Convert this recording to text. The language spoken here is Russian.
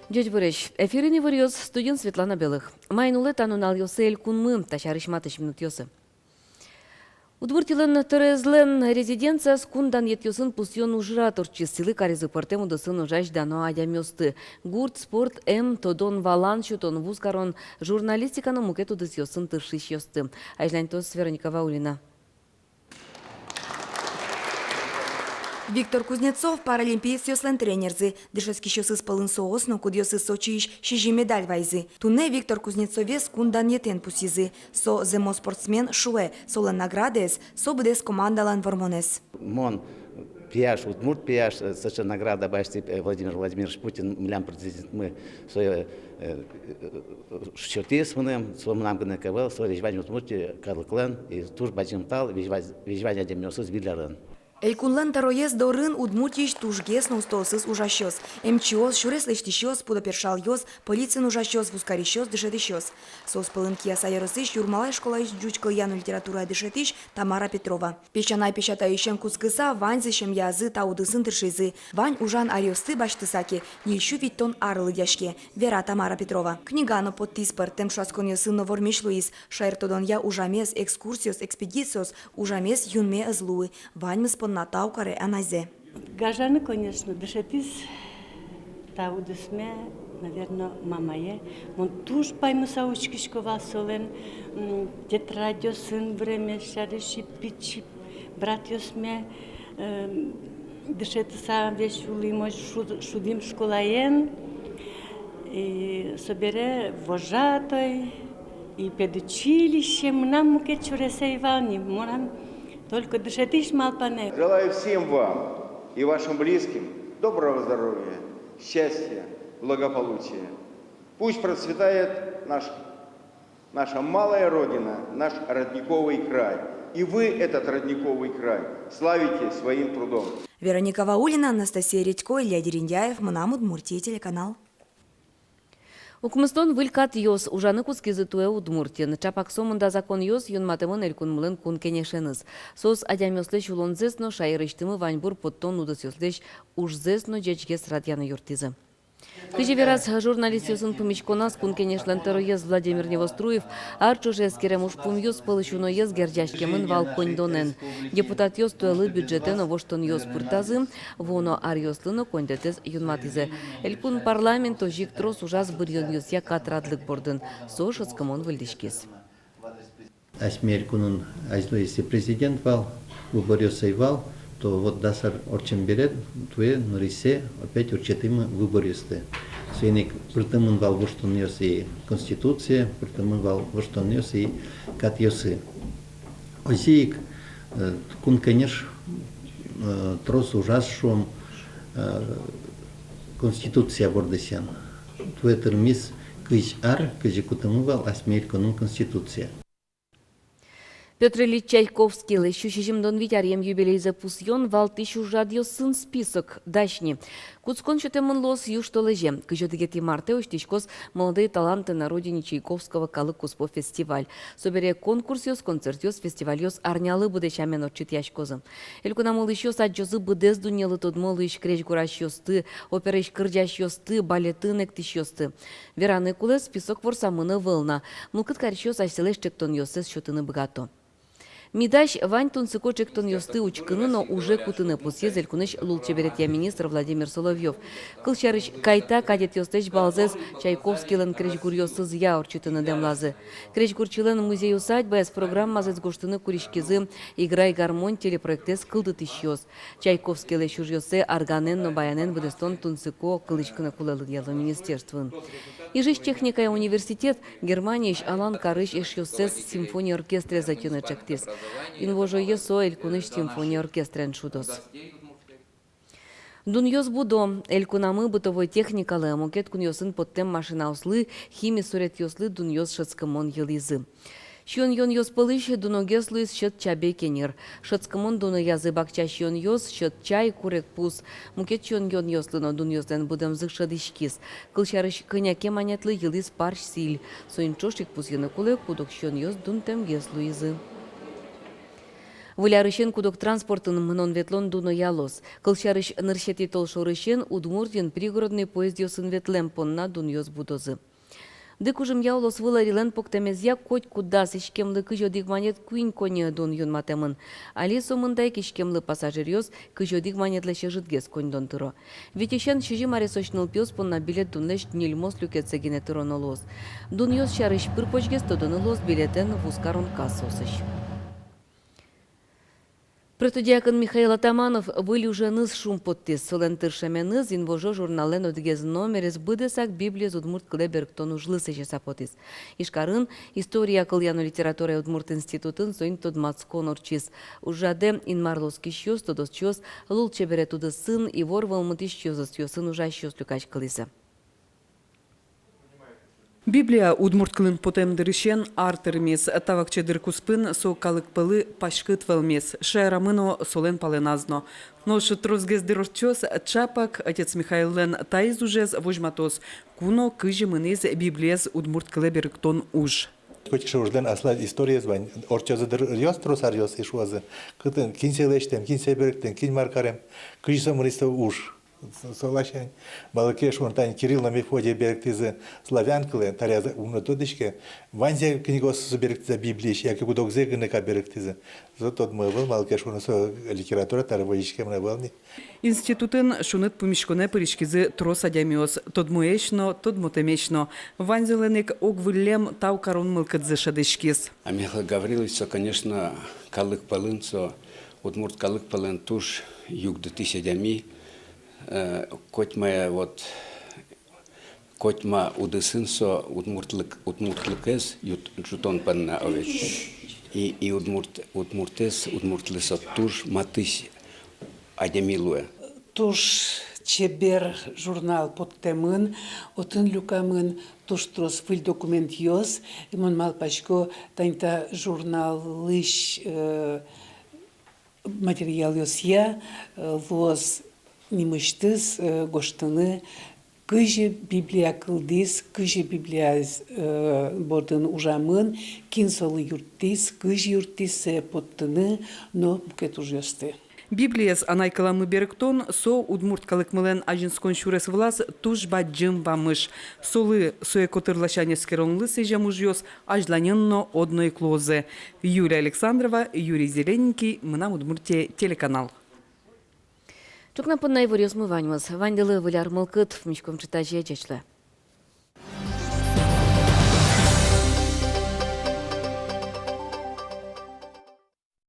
Дядь Борис, эфирный вариоз студент Светлана Белых. Майнуле танунал йосе эль кунмы, ташариш матыш минут йосе. Удвуртилен терезлен резиденция скундан етьосын пусьон ужра торчис силы каризы портему досын ужаш дано адямёсты. Гурт спорт тодон валан шутон вузкарон журналистикану мукету дысьосын тыршиш йосты. Айжлянтос Вероника Ваулина. Виктор Кузнецов, паралимпиец йослен тренерзы. Дышески щосы спалын соосно, куд йосы сочииш шижи медаль вайзы. Туне Виктор Кузнецовес кундан етен пусизы. Со земо спортсмен шуэ, солен наградес, со бдес командалан вормонес. Мон пияш, удмурт пияш, совершенно награда башти Владимир Владимирович Путин, млям президент мы свое счетис мнем, со мнам гнекавел, со вежвань удмурти Карл Клен, и туж бачим тал, вежвань адемёсыз виллярен. Элькунлан тароез дорын удмуртиш тужгес устосыз ужащос. МЧОс шуреслештищос, пудопершал йос, полицин ужащос, вускарищос, дышетищос. Сос пылын кияса ярысыш, юрмалай школаиш джучкал яну литература дышетиш Тамара Петрова. Печанай печатающем кускыса ваньзышем язы таудысын тыршизы. Вань ужан ариосты баштысаки, нильщу виттон арлы дяшке. Вера Тамара Петрова. Книгано подтиспар, тем шаскон йосын новормиш Луис. Шаертодон я ужамес экскурсиос, экспедициос, ужамес юнме азлуы. Вань мы на таукаре аназе. Гажаны, конечно, дышетис таудысме, наверное, мамае. Мон туж паймы саучкишкова солен, тетрадио сын время шариши пичи, братьосме, дышетиса вещь улимо шудим школаен, и собере вожатой, и педучилище, нам муке чуресей вални, морам. Только дышатиш малпане. Желаю всем вам и вашим близким доброго здоровья, счастья, благополучия. Пусть процветает наша малая Родина, наш родниковый край. И вы этот родниковый край славите своим трудом. Вероника Ваулина, Анастасия Редько, Илья Дерендяев, Манам Удмуртия, телеканал. Укмыстон вылькат йос, ужаны кускизы туэ Удмуртия. Чапак сомында закон йос, юн матемон элькун млын кун кенешеныз. Сос адямёслеш улонзесно шайрыштымы ваньбур подтон удыс йослеш ужзесно джечгес радьяны юртизы. Кыжеверас журналист йосын пымичконас кун кенешлен тероез Владимир Невоструев, арчуше скеремуш пум йос пылышуно ез герджашкемын вал коньдонен. Депутат йос туэлы бюджетен овоштон йос пыртазы, воно ар йослыно коньдетез юнматизе. Элькун парламент ожик трос ужас бырьон йос я катрадлык бордын, со шыцкамон вылдишкес. Асмер кунун айзлоиси президент вал, выборёсай вал, то вот дасар орчем берет, туе норисе опять урчетымы выбористы. Свейник притымын вал воштон йос и конституция, притымын вал воштон йос и кат йосы. Осиик кун конечно трос ужас шум конституция бордесян. Туе термис кыш ар, кыжи кутымы вал асмер кунун конституция. Петр Ильич Чайковский, лещущим дон витярьем юбилей запусьон, вал тысячу жадьё сын список дачни. Куцкон чутемон лос юшто леже. Кыжотыгети марте уштишкос молодые таланты на родине Чайковского калы куспо фестиваль. Собере конкурсиос, концертиос, фестивальос арнялы будечамен отчет яшкозы. Элькунамол еще саджозы будез дунелы тодмолы иш креш гуращосты, опера иш кырджащосты, балеты нектищосты. Вераны кулес список ворсамыны вылна. Мулкыт карщос айселеш чектон йосес счетыны богато. Мидаш вань тунцыко чектон йосты учкыны, но уже кутыны пусье зелькуныш лулчеберет я министр Владимир Соловьев. Кылчарыш кайта кадет йостыш балзес Чайковскийлен кречгур йосыз я орчытыны демлазы. Кречгурчилен музей усадьба с программа зецгуштыны куришкизы «Играй гармонь» телепроектес кылды тыщёс. Чайковскийле шуж йосе арганен, но баянен выдестон тунцыко кылычкыны кулелы дело министерствын. Ижиш техника университет Германия алан карыш иш йосес симфония оркестре затюны чектис. Инвожо есо элькуныш симфония оркестрен шудос. Дуньос будо, элькунамы бытовой техникалы, мукет кун йосын подтем машина услы, хими сурет йослы дуньос шацкамон елизы. Щон йон йос пылыш дуногес луис счет чабе кенер. Шацкамон дуну язы бакча щон йос счет чай курек пус. Мукет щон йон йослыно дун йослен будем зыкшадышкис. Кылчарыш кыняке манетлы елиз парш силь. Соин чошик пус йыны кулек кудок щон йос дун тем гес луизы. Вылярышен кудок транспортын мнон ветлон дуно ялос. Кылшарыш ныршети толшорышен Удмуртин пригородный поезд йосын ветлем понна дун йос будозы. Дыкужым яулос выларилен поктемезя коть кудас ишкемлы кыжо дигманет куин коне дун юн матемын. Али сомындай кишкемлы пассажир йос кыжо дигманетлеше жытгес конь дон тыро. Витишен шижи маре сочныл пьос понна билет дунлеш нильмос люкетсегине тыронолос. Дун йос шарыш пырпочгес тодонылос билетен вускарон кассосыш. Протодиакон Михаил Атаманов были уже ныз шум подтис. Солен тыршеме ныз инвожо журнален одгез номерес быдесак Библия удмурт клеберг тон ужлысеше сапотис. Ишкарын история кыльяно литература удмурт институтын соин тодмацкон орчис. Ужаде инмарлоски щёс тодос чёс лул чебере туды сын и ворвал мытиш чёзос сын ужа щёс люкач кылыса. Библия удмурткылын потемдырышен артермес, тавак чедыр куспын со калык пылы пашкыт велмес, шайрамыно солен паленазно. Но шутрозгез дырочос чапак отец Михайлен тайз ужез вожматос, куно кыжи мынез Библиез удмурткылы беріктон уж. Котик шурден асла история звань, орчазыдыр рёстрос арьос ишуазы, кытын кинселештен, кинсеберектен, кинмаркарем, кыжи самыристо уж. Солашен, балакеш он тань Кирилл на Мефодия беректизы славянкылы, таряза умнотодышке, ванзе книгос беректиза Библии, як кудок зегнека беректизы. Зато мы был балакеш он со литература таравоишке мне волни. Институтын шунет помешконе перешкизы трос адямиос, тодмуешно, тодмотемешно. Ванзеленик огвылем тау карон мылкадзы шадышкиз. А Михаил Гаврилович, конечно, калык палынцо, удмурт калык палын туш, юг до тысячами. Котьма вот котьма удысынсо удмуртлыкез ютон панна овеч и удмуртес удмуртлысо туш матыш адемилуе. Туш чебер журнал подтемын, отын люкамын туш трос выл документ йос, имон малпачко таньта журнал лыш материал йосья, лос Нимыштыз гоштыны кыжы Библия кылдыз, кыжы Библия бордын ужамын, кинсолы юрттыз, кыжы юрттыз поттыны, но букет ужесты. Библиез анайкаламы беректон со удмурт калыкмылен ажинскон шурес влас туш баджым вамыш. Солы сое котырлашане скеронлы сежамужьёс ажланенно одной клозе. Юлия Александрова, Юрий Зелененький, Мына Удмуртия, телеканал. Чукна пыннай вырёс мы ваньмыз. Ванделы выляр мылкыт в мишком читачье чечле.